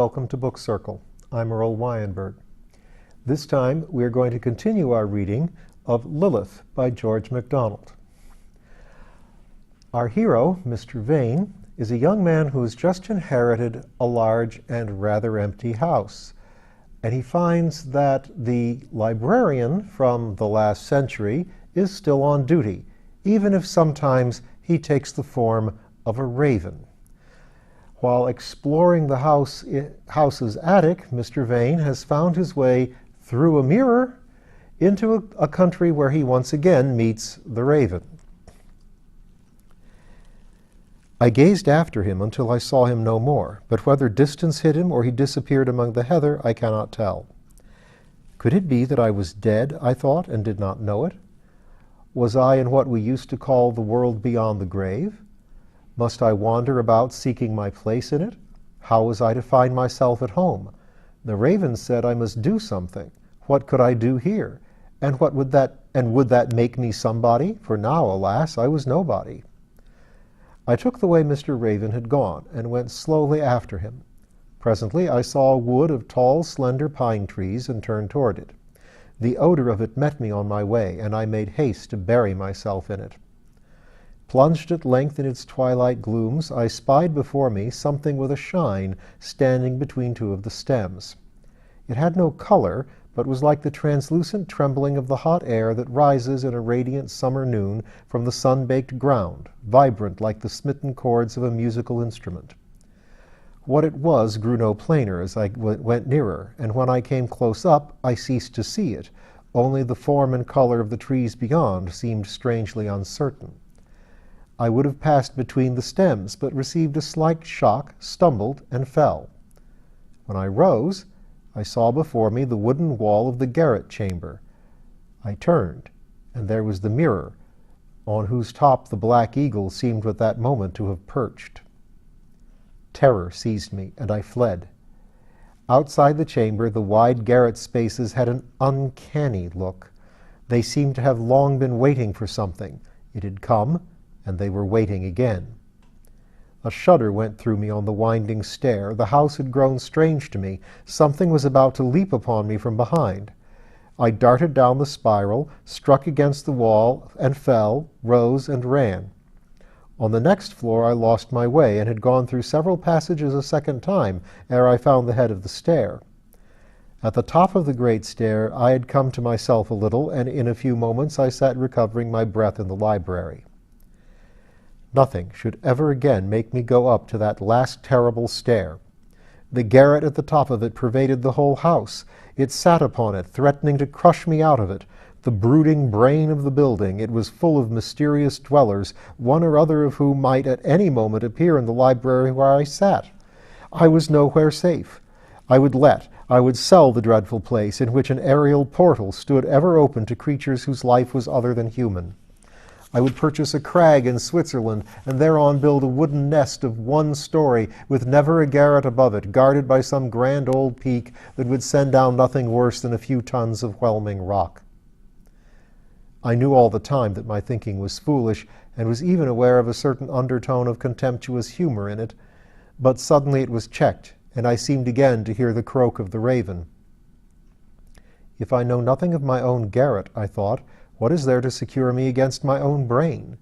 welcome to Book Circle. I'm Earl Wajenberg. This time we are going to continue our reading of Lilith by George MacDonald. Our hero, Mr. Vane, is a young man who has just inherited a large and rather empty house. And he finds that the librarian from the last century is still on duty, even if sometimes he takes the form of a raven. While exploring the house's attic, Mr. Vane has found his way through a mirror into a country where he once again meets the raven. I gazed after him until I saw him no more, but whether distance hid him or he disappeared among the heather, I cannot tell. Could it be that I was dead, I thought, and did not know it? Was I in what we used to call the world beyond the grave? Must I wander about seeking my place in it? How was I to find myself at home? The raven said I must do something. What could I do here? And would that make me somebody? For now, alas, I was nobody. I took the way Mr. Raven had gone and went slowly after him. Presently I saw a wood of tall, slender pine trees and turned toward it. The odor of it met me on my way, and I made haste to bury myself in it. Plunged at length in its twilight glooms, I spied before me something with a shine standing between two of the stems. It had no color, but was like the translucent trembling of the hot air that rises in a radiant summer noon from the sun-baked ground, vibrant like the smitten chords of a musical instrument. What it was grew no plainer as I went nearer, and when I came close up, I ceased to see it. Only the form and color of the trees beyond seemed strangely uncertain. I would have passed between the stems, but received a slight shock, stumbled, and fell. When I rose, I saw before me the wooden wall of the garret chamber. I turned, and there was the mirror, on whose top the black eagle seemed at that moment to have perched. Terror seized me, and I fled. Outside the chamber, the wide garret spaces had an uncanny look. They seemed to have long been waiting for something. It had come, and they were waiting again. A shudder went through me on the winding stair. The house had grown strange to me. Something was about to leap upon me from behind. I darted down the spiral, struck against the wall, and fell, rose, and ran. On the next floor I lost my way, and had gone through several passages a second time ere I found the head of the stair. At the top of the great stair I had come to myself a little, and in a few moments I sat recovering my breath in the library. Nothing should ever again make me go up to that last terrible stair. The garret at the top of it pervaded the whole house. It sat upon it, threatening to crush me out of it. The brooding brain of the building, it was full of mysterious dwellers, one or other of whom might at any moment appear in the library where I sat. I was nowhere safe. I would sell the dreadful place in which an aerial portal stood ever open to creatures whose life was other than human. I would purchase a crag in Switzerland, and thereon build a wooden nest of one story, with never a garret above it, guarded by some grand old peak that would send down nothing worse than a few tons of whelming rock. I knew all the time that my thinking was foolish, and was even aware of a certain undertone of contemptuous humor in it, but suddenly it was checked, and I seemed again to hear the croak of the raven. If I know nothing of my own garret, I thought, what is there to secure me against my own brain?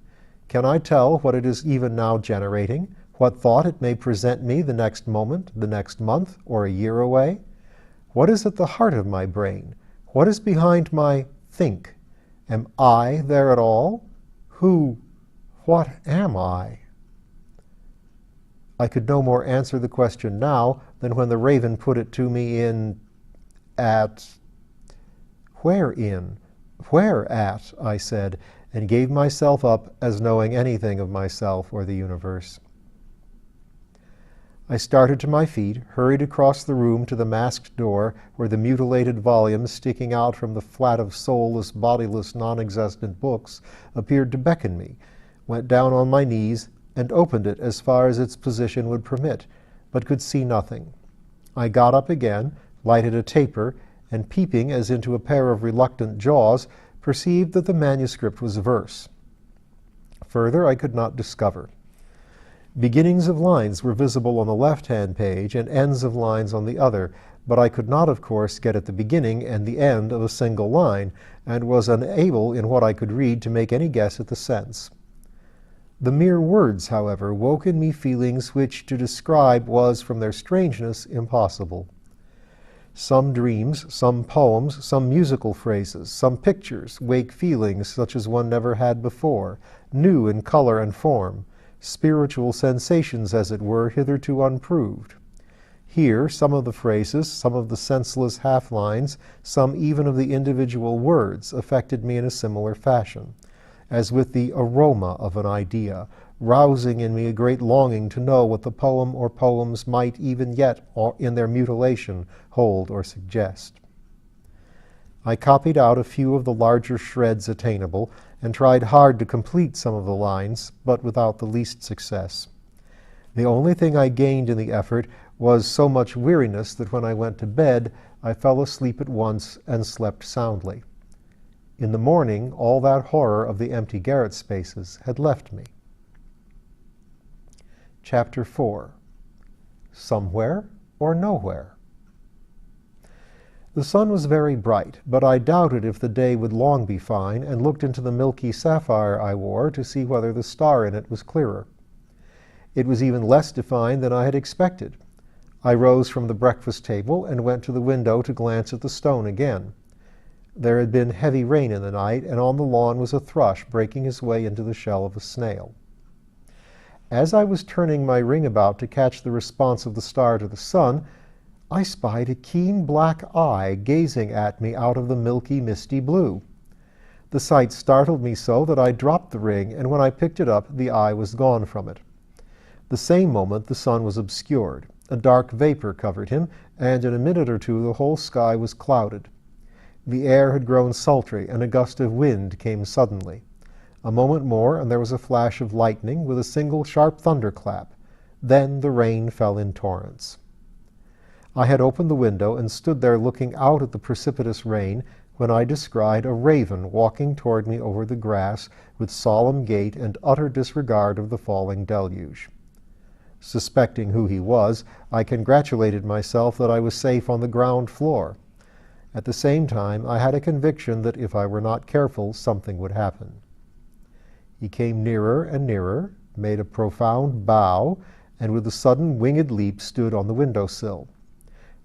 Can I tell what it is even now generating, what thought it may present me the next moment, the next month, or a year away? What is at the heart of my brain? What is behind my think? Am I there at all? What am I? I could no more answer the question now than when the raven put it to me Where at, I said, and gave myself up as knowing anything of myself or the universe. I started to my feet, hurried across the room to the masked door, where the mutilated volumes sticking out from the flat of soulless, bodiless, non-existent books appeared to beckon me, went down on my knees, and opened it as far as its position would permit, but could see nothing. I got up again, lighted a taper, and peeping as into a pair of reluctant jaws, perceived that the manuscript was verse. Further, I could not discover. Beginnings of lines were visible on the left-hand page and ends of lines on the other, but I could not, of course, get at the beginning and the end of a single line, and was unable in what I could read to make any guess at the sense. The mere words, however, woke in me feelings which to describe was, from their strangeness, impossible. Some dreams, some poems, some musical phrases, some pictures wake feelings such as one never had before, new in color and form, spiritual sensations, as it were, hitherto unproved. Here, some of the phrases, some of the senseless half-lines, some even of the individual words affected me in a similar fashion, as with the aroma of an idea, rousing in me a great longing to know what the poem or poems might even yet, in their mutilation, hold or suggest. I copied out a few of the larger shreds attainable, and tried hard to complete some of the lines, but without the least success. The only thing I gained in the effort was so much weariness that when I went to bed, I fell asleep at once and slept soundly. In the morning, all that horror of the empty garret spaces had left me. Chapter 4. Somewhere or Nowhere. The sun was very bright, but I doubted if the day would long be fine, and looked into the milky sapphire I wore to see whether the star in it was clearer. It was even less defined than I had expected. I rose from the breakfast table and went to the window to glance at the stone again. There had been heavy rain in the night, and on the lawn was a thrush breaking his way into the shell of a snail. As I was turning my ring about to catch the response of the star to the sun, I spied a keen black eye gazing at me out of the milky, misty blue. The sight startled me so that I dropped the ring, and when I picked it up, the eye was gone from it. The same moment the sun was obscured. A dark vapor covered him, and in a minute or two the whole sky was clouded. The air had grown sultry, and a gust of wind came suddenly. A moment more, and there was a flash of lightning, with a single sharp thunderclap. Then the rain fell in torrents. I had opened the window and stood there looking out at the precipitous rain, when I descried a raven walking toward me over the grass with solemn gait and utter disregard of the falling deluge. Suspecting who he was, I congratulated myself that I was safe on the ground floor. At the same time, I had a conviction that if I were not careful, something would happen. He came nearer and nearer, made a profound bow, and with a sudden winged leap stood on the window-sill.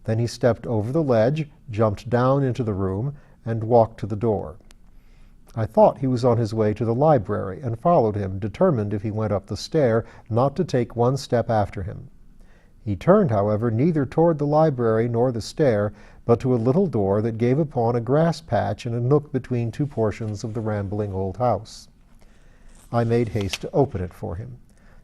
Then he stepped over the ledge, jumped down into the room, and walked to the door. I thought he was on his way to the library, and followed him, determined if he went up the stair not to take one step after him. He turned, however, neither toward the library nor the stair, but to a little door that gave upon a grass patch in a nook between two portions of the rambling old house. I made haste to open it for him.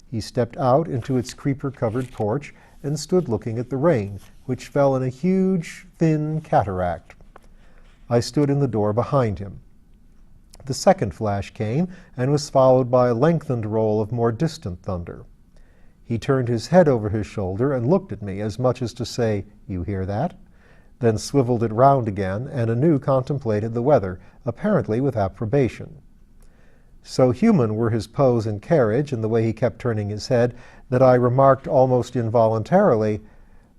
He stepped out into its creeper-covered porch and stood looking at the rain, which fell in a huge, thin cataract. I stood in the door behind him. The second flash came, and was followed by a lengthened roll of more distant thunder. He turned his head over his shoulder and looked at me, as much as to say, "You hear that?" Then swiveled it round again, and anew contemplated the weather, apparently with approbation. So human were his pose and carriage, and the way he kept turning his head, that I remarked almost involuntarily,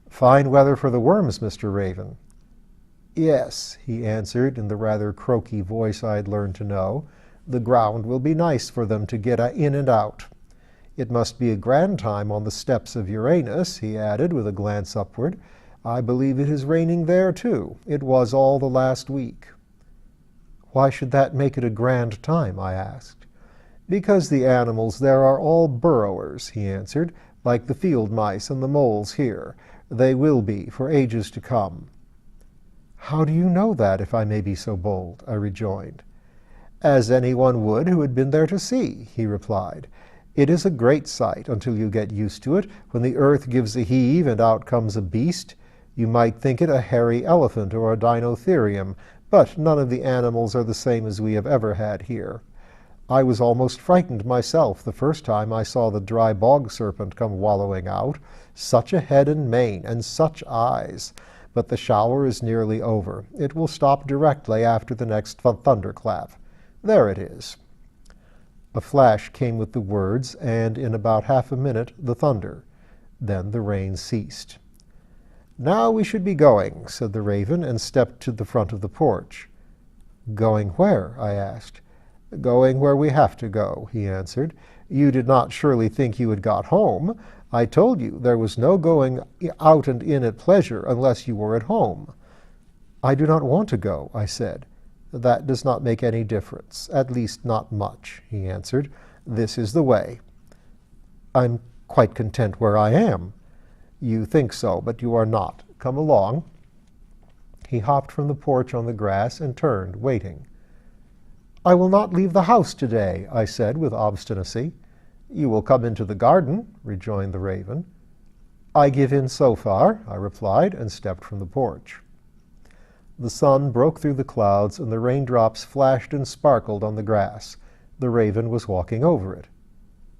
"Fine weather for the worms, Mr. Raven." "Yes," he answered in the rather croaky voice I had learned to know. "The ground will be nice for them to get in and out. It must be a grand time on the steps of Uranus," he added with a glance upward. "I believe it is raining there, too. It was all the last week." "Why should that make it a grand time?" I asked. "Because the animals there are all burrowers," he answered, "like the field mice and the moles here. They will be for ages to come." "How do you know that, if I may be so bold?" I rejoined. "As anyone would who had been there to see," he replied. "It is a great sight until you get used to it, when the earth gives a heave and out comes a beast. You might think it a hairy elephant or a dinotherium, but none of the animals are the same as we have ever had here. I was almost frightened myself the first time I saw the dry bog serpent come wallowing out. Such a head and mane, and such eyes! But the shower is nearly over. It will stop directly after the next thunderclap. There it is." A flash came with the words, and in about half a minute the thunder. Then the rain ceased. "Now we should be going," said the raven, and stepped to the front of the porch. "Going where?" I asked. "Going where we have to go," he answered. "You did not surely think you had got home. I told you there was no going out and in at pleasure unless you were at home." "I do not want to go," I said. "That does not make any difference, at least not much," he answered. "This is the way." "I'm quite content where I am." "You think so, but you are not. Come along." He hopped from the porch on the grass and turned, waiting. "I will not leave the house today," I said with obstinacy. "You will come into the garden," rejoined the raven. "I give in so far," I replied, and stepped from the porch. The sun broke through the clouds, and the raindrops flashed and sparkled on the grass. The raven was walking over it.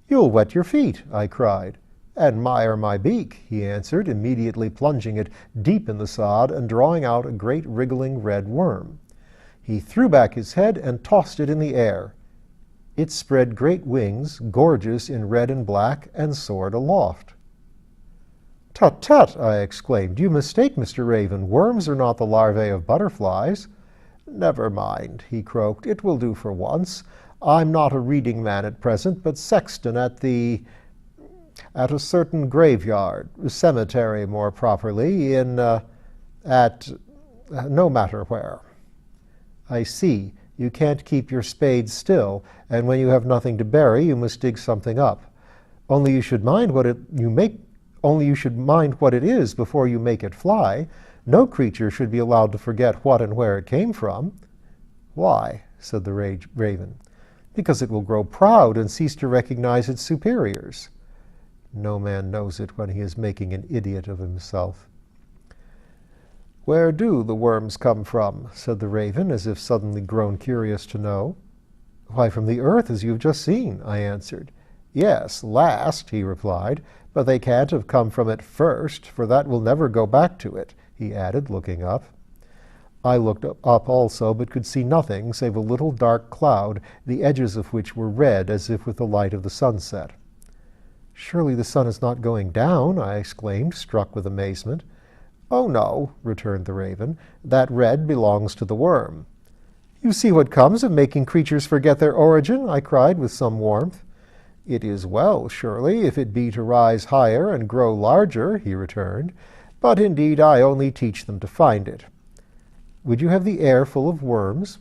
"You'll wet your feet," I cried. "And mire my beak," he answered, immediately plunging it deep in the sod and drawing out a great wriggling red worm. He threw back his head and tossed it in the air. It spread great wings, gorgeous in red and black, and soared aloft. "Tut, tut!" I exclaimed. "You mistake, Mr. Raven. Worms are not the larvae of butterflies." "Never mind," he croaked. "It will do for once. I'm not a reading man at present, but sexton at a certain graveyard, cemetery more properly, no matter where." "I see. You can't keep your spade still, and when you have nothing to bury, you must dig something up. Only you should mind what it is before you make it fly. No creature should be allowed to forget what and where it came from." "Why?" said the raven. "Because it will grow proud and cease to recognize its superiors." No man knows it when he is making an idiot of himself. "Where do the worms come from?" said the raven, as if suddenly grown curious to know. "Why, from the earth, as you've just seen," I answered. "Yes, last," he replied, "but they can't have come from it first, for that will never go back to it," he added, looking up. I looked up also, but could see nothing save a little dark cloud, the edges of which were red as if with the light of the sunset. "Surely the sun is not going down?" I exclaimed, struck with amazement. "Oh, no," returned the raven. "That red belongs to the worm." "You see what comes of making creatures forget their origin," I cried with some warmth. "It is well, surely, if it be to rise higher and grow larger," he returned. "But indeed I only teach them to find it." "Would you have the air full of worms?"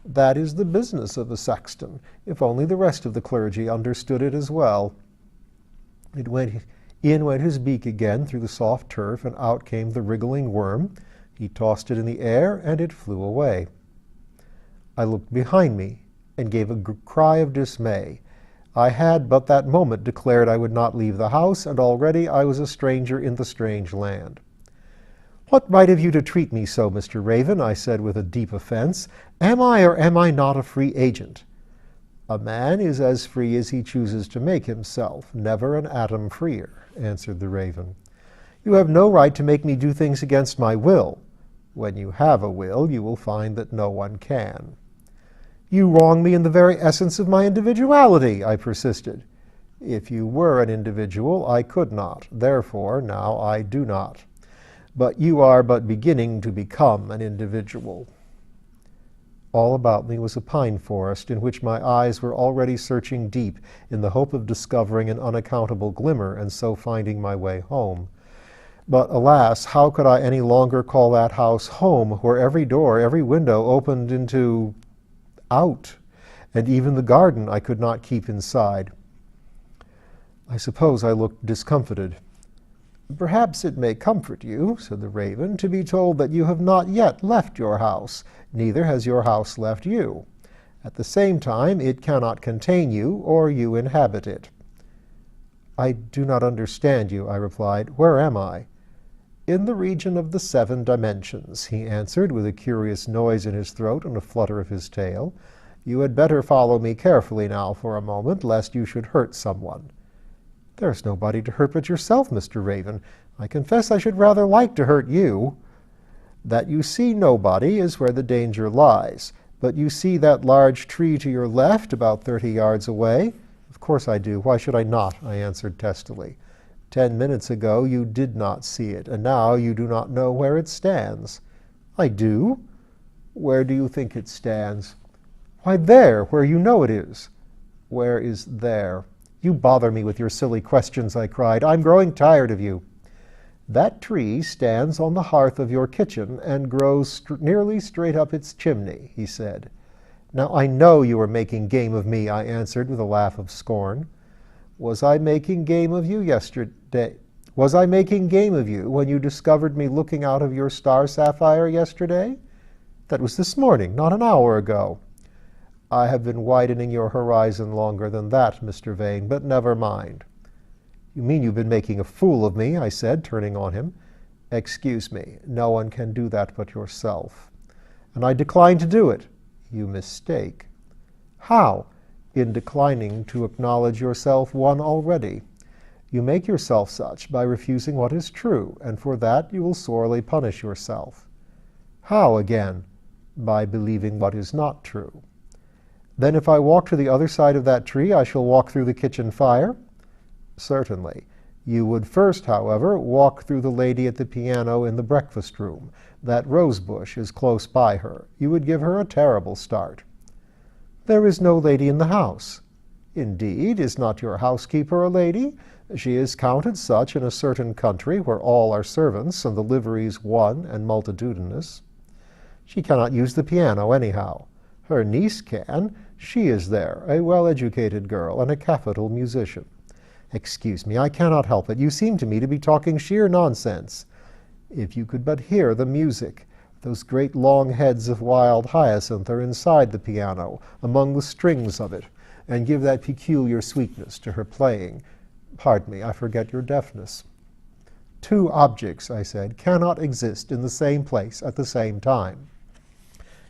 "That is the business of a sexton, if only the rest of the clergy understood it as well." In went his beak again through the soft turf, and out came the wriggling worm. He tossed it in the air, and it flew away. I looked behind me and gave a cry of dismay. I had but that moment declared I would not leave the house, and already I was a stranger in the strange land. "What right have you to treat me so, Mr. Raven?" I said with a deep offense. "Am I or am I not a free agent?" "A man is as free as he chooses to make himself, never an atom freer," answered the raven. "You have no right to make me do things against my will." "When you have a will, you will find that no one can." "You wrong me in the very essence of my individuality," I persisted. "If you were an individual, I could not. Therefore, now I do not. But you are but beginning to become an individual." All about me was a pine forest in which my eyes were already searching deep in the hope of discovering an unaccountable glimmer and so finding my way home. But alas, how could I any longer call that house home, where every door, every window opened into out, and even the garden I could not keep inside? I suppose I looked discomfited. "Perhaps it may comfort you," said the raven, "to be told that you have not yet left your house, neither has your house left you. At the same time, it cannot contain you, or you inhabit it." "I do not understand you," I replied. "Where am I?" "In the region of the 7 dimensions," he answered, with a curious noise in his throat and a flutter of his tail. "You had better follow me carefully now for a moment, lest you should hurt someone." "There's nobody to hurt but yourself, Mr. Raven. I confess I should rather like to hurt you." "That you see nobody is where the danger lies. But you see that large tree to your left, about 30 yards away? Of course I do. Why should I not? I answered testily. 10 minutes ago you did not see it, and now you do not know where it stands. I do. Where do you think it stands? Why, there, where you know it is. Where is there? You bother me with your silly questions, I cried. I'm growing tired of you. That tree stands on the hearth of your kitchen and grows nearly straight up its chimney, he said. Now I know you are making game of me, I answered with a laugh of scorn. Was I making game of you yesterday? Was I making game of you when you discovered me looking out of your star sapphire yesterday? That was this morning, not an hour ago. I have been widening your horizon longer than that, Mr. Vane, but never mind. You mean you've been making a fool of me, I said, turning on him. Excuse me, no one can do that but yourself. And I decline to do it. You mistake. How? In declining to acknowledge yourself one already. You make yourself such by refusing what is true, and for that you will sorely punish yourself. How, again? By believing what is not true. Then if I walk to the other side of that tree, I shall walk through the kitchen fire? Certainly. You would first, however, walk through the lady at the piano in the breakfast room. That rose bush is close by her. You would give her a terrible start. There is no lady in the house. Indeed, is not your housekeeper a lady? She is counted such in a certain country where all are servants and the liveries one and multitudinous. She cannot use the piano anyhow. Her niece can. She is there, a well-educated girl and a capital musician. Excuse me, I cannot help it. You seem to me to be talking sheer nonsense. If you could but hear the music. Those great long heads of wild hyacinth are inside the piano, among the strings of it, and give that peculiar sweetness to her playing. Pardon me, I forget your deafness. Two objects, I said, cannot exist in the same place at the same time.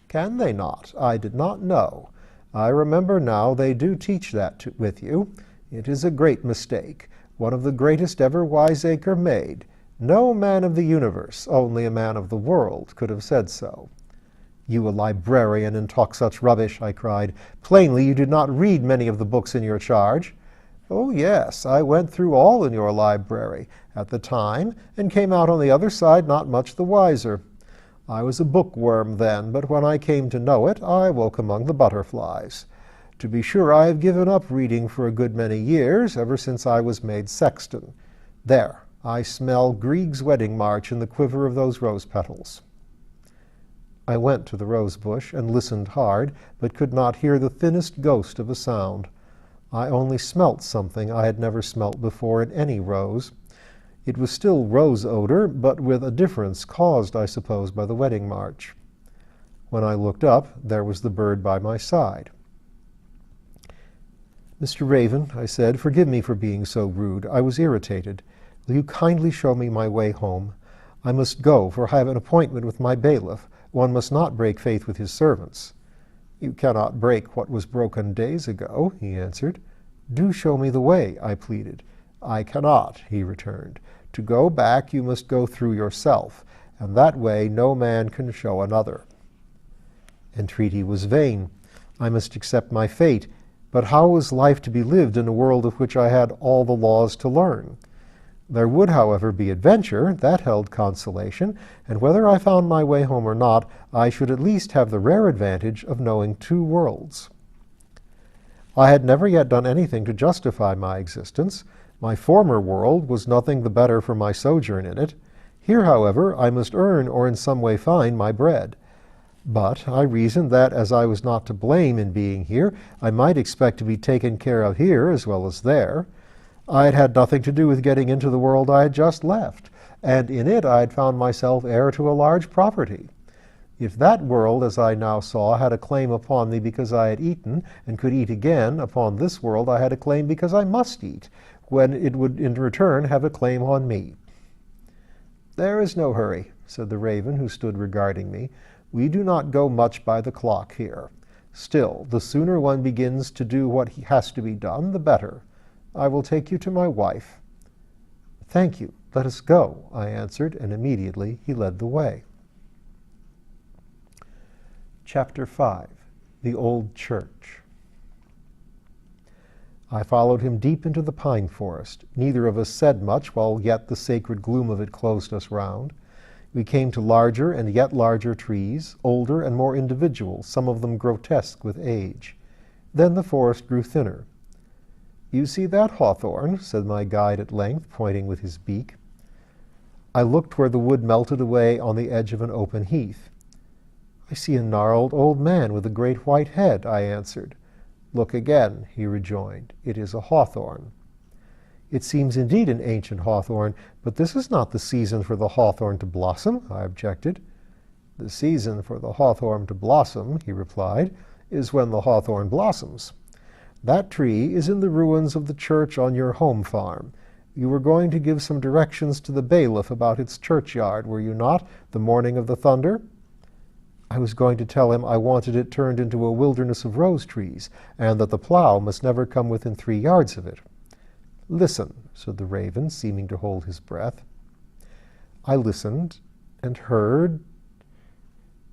Can they not? I did not know. I remember now they do teach that with you. It is a great mistake, one of the greatest ever wiseacre made. No man of the universe, only a man of the world, could have said so. You a librarian and talk such rubbish, I cried. Plainly you did not read many of the books in your charge. Oh yes, I went through all in your library at the time, and came out on the other side not much the wiser. I was a bookworm then, but when I came to know it, I woke among the butterflies. To be sure, I have given up reading for a good many years, ever since I was made sexton. There, I smell Grieg's wedding march in the quiver of those rose petals. I went to the rose bush and listened hard, but could not hear the thinnest ghost of a sound. I only smelt something I had never smelt before in any rose. It was still rose odor, but with a difference caused, I suppose, by the wedding march. When I looked up, there was the bird by my side. Mr. Raven, I said, forgive me for being so rude. I was irritated. Will you kindly show me my way home? I must go, for I have an appointment with my bailiff. One must not break faith with his servants. You cannot break what was broken days ago, he answered. Do show me the way, I pleaded. I cannot, he returned. To go back you must go through yourself, and that way no man can show another. Entreaty was vain. I must accept my fate. But how was life to be lived in a world of which I had all the laws to learn? There would, however, be adventure. That held consolation, and whether I found my way home or not, I should at least have the rare advantage of knowing two worlds. I had never yet done anything to justify my existence. My former world was nothing the better for my sojourn in it. Here, however, I must earn or in some way find my bread. But I reasoned that, as I was not to blame in being here, I might expect to be taken care of here as well as there. I had had nothing to do with getting into the world I had just left, and in it I had found myself heir to a large property. If that world, as I now saw, had a claim upon me because I had eaten, and could eat again, upon this world I had a claim because I must eat, when it would in return have a claim on me. There is no hurry, said the raven, who stood regarding me. We do not go much by the clock here. Still, the sooner one begins to do what has to be done, the better. I will take you to my wife. Thank you. Let us go, I answered, and immediately he led the way. Chapter 5. the old church. I followed him deep into the pine forest. Neither of us said much, while yet the sacred gloom of it closed us round. We came to larger and yet larger trees, older and more individual, some of them grotesque with age. Then the forest grew thinner. "You see that hawthorn?" said my guide at length, pointing with his beak. I looked where the wood melted away on the edge of an open heath. "I see a gnarled old man with a great white head," I answered. "Look again," he rejoined. "It is a hawthorn." "It seems indeed an ancient hawthorn, but this is not the season for the hawthorn to blossom," I objected. "The season for the hawthorn to blossom," he replied, "is when the hawthorn blossoms. That tree is in the ruins of the church on your home farm. You were going to give some directions to the bailiff about its churchyard, were you not, the morning of the thunder?" I was going to tell him I wanted it turned into a wilderness of rose trees, and that the plow must never come within 3 yards of it. "Listen," said the raven, seeming to hold his breath. I listened and heard.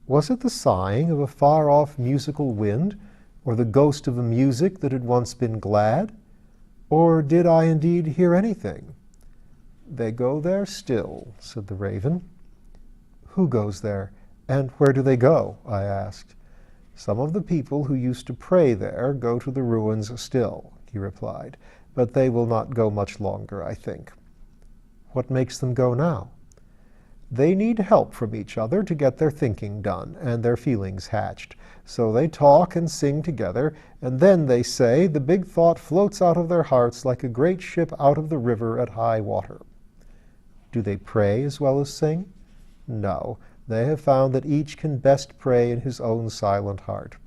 Was it the sighing of a far-off musical wind, or the ghost of a music that had once been glad? Or did I indeed hear anything? "They go there still," said the raven. "Who goes there? And where do they go?" I asked. "Some of the people who used to pray there go to the ruins still," he replied, "but they will not go much longer, I think." "What makes them go now?" "They need help from each other to get their thinking done and their feelings hatched. So they talk and sing together, and then, they say, the big thought floats out of their hearts like a great ship out of the river at high water." "Do they pray as well as sing?" "No. They have found that each can best pray in his own silent heart.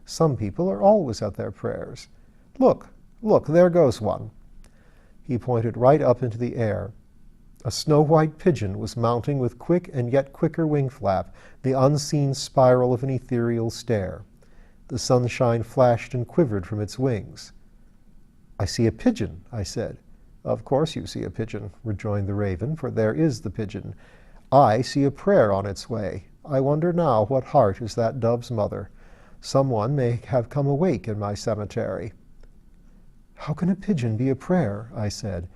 Some people are always at their prayers. Look, look, there goes one." He pointed right up into the air. A snow-white pigeon was mounting with quick and yet quicker wing flap, the unseen spiral of an ethereal stair. The sunshine flashed and quivered from its wings. "I see a pigeon," I said. "Of course you see a pigeon," rejoined the raven, "for there is the pigeon. I see a prayer on its way. I wonder now what heart is that dove's mother. Someone may have come awake in my cemetery." "How can a pigeon be a prayer?" I said.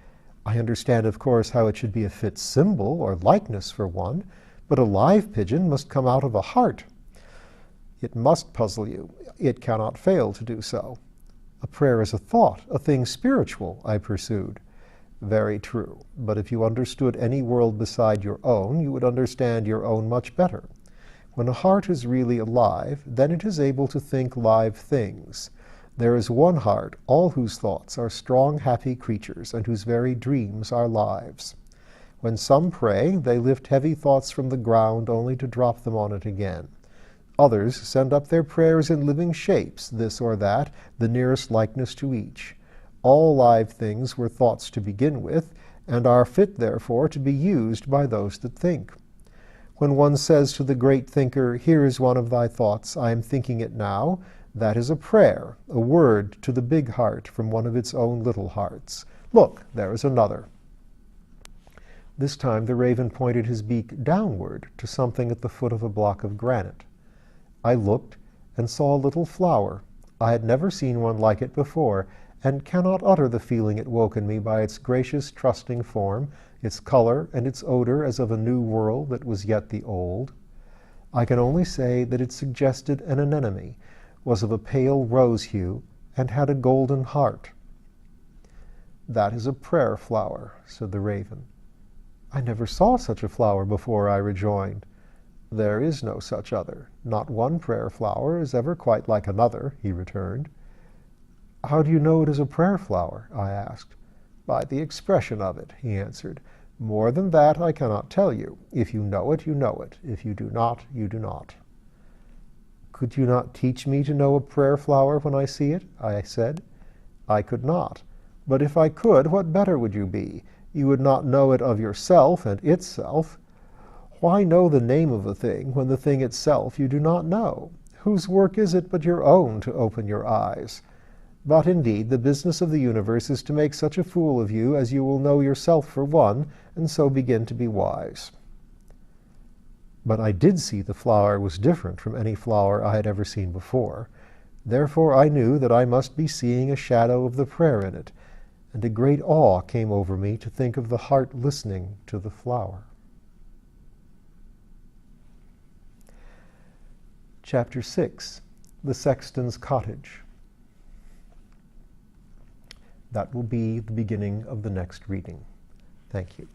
"I understand, of course, how it should be a fit symbol or likeness for one, but a live pigeon must come out of a heart." "It must puzzle you. It cannot fail to do so." "A prayer is a thought, a thing spiritual," I pursued. "Very true. But if you understood any world beside your own, you would understand your own much better. When a heart is really alive, then it is able to think live things. There is one heart, all whose thoughts are strong, happy creatures, and whose very dreams are lives. When some pray, they lift heavy thoughts from the ground only to drop them on it again. Others send up their prayers in living shapes, this or that, the nearest likeness to each. All live things were thoughts to begin with, and are fit, therefore, to be used by those that think. When one says to the great thinker, 'Here is one of thy thoughts, I am thinking it now,' that is a prayer, a word to the big heart from one of its own little hearts. Look, there is another." This time the raven pointed his beak downward to something at the foot of a block of granite. I looked and saw a little flower. I had never seen one like it before, and cannot utter the feeling it woke in me by its gracious, trusting form, its color, and its odor as of a new world that was yet the old. I can only say that it suggested an anemone, was of a pale rose hue, and had a golden heart. "That is a prayer flower," said the raven. "I never saw such a flower before," I rejoined. "There is no such other. Not one prayer flower is ever quite like another," he returned. "How do you know it is a prayer flower?" I asked. "By the expression of it," he answered. "More than that I cannot tell you. If you know it, you know it. If you do not, you do not." "Could you not teach me to know a prayer flower when I see it?" I said. "I could not. But if I could, what better would you be? You would not know it of yourself and itself. Why know the name of a thing when the thing itself you do not know? Whose work is it but your own to open your eyes? But indeed, the business of the universe is to make such a fool of you as you will know yourself for one, and so begin to be wise." But I did see the flower was different from any flower I had ever seen before. Therefore I knew that I must be seeing a shadow of the prayer in it, and a great awe came over me to think of the heart listening to the flower. Chapter 6, The Sexton's Cottage. That will be the beginning of the next reading. Thank you.